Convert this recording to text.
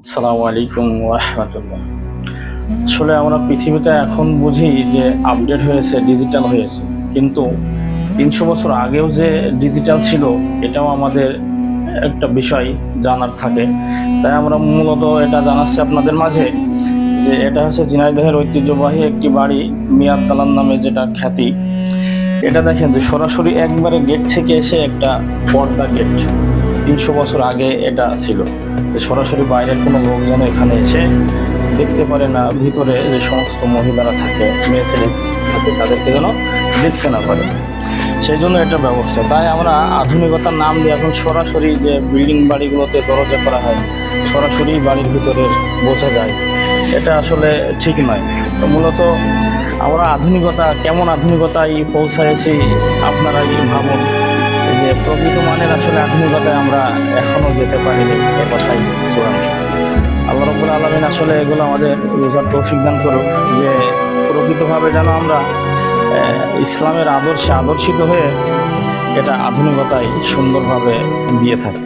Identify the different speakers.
Speaker 1: আসসালামু আলাইকুম ওয়া রাহমাতুল্লাহ। আসলে আমরা পৃথিবীতে এখন বুঝি যে আপডেট হয়েছে, ডিজিটাল হয়েছে, কিন্তু ৩০০ বছর আগেও যে ডিজিটাল ছিল এটাও আমাদের একটা বিষয় জানার থাকে। তাই আমরা মূলত এটা জানাচ্ছি আপনাদের মাঝে যে এটা হচ্ছে ঝিনাইদহের ঐতিহ্যবাহী একটি বাড়ি, মিয়ার দালান নামে যেটা খ্যাতি। এটা দেখেন যে সরাসরি একবারে গেট থেকে এসে একটা পর্দা গেট, ৩০০ বছর আগে এটা ছিল। সরাসরি বাইরের কোনো লোক যেন এখানে এসে দেখতে পারে না, ভিতরে যে সমস্ত মহিলারা থাকে, মেয়ে ছেলে থাকে, তাদেরকে যেন দেখতে না পারে, সেই জন্য এটা ব্যবস্থা। তাই আমরা আধুনিকতার নাম দিয়ে এখন সরাসরি যে বিল্ডিং বাড়িগুলোতে দরজা করা হয়, সরাসরি বাড়ির ভিতরে বোঝা যায়, এটা আসলে ঠিক নয়। তো মূলত আমরা আধুনিকতা কেমন আধুনিকতায় পৌঁছাইছি আপনারাই ভাবুন, যে প্রকৃত মানের আসলে আধুনিকতায় আমরা এখনো যেতে পারিনি, এ কথাই চূড়ান্ত। আল্লাহ রাব্বুল আলামিন আসলে এগুলো আমাদের বোঝার তৌফিক দান করুক, যে প্রকৃতভাবে যেন আমরা ইসলামের আদর্শে আদর্শিত হয়ে এটা আধুনিকতায় সুন্দরভাবে দিয়ে থাকি।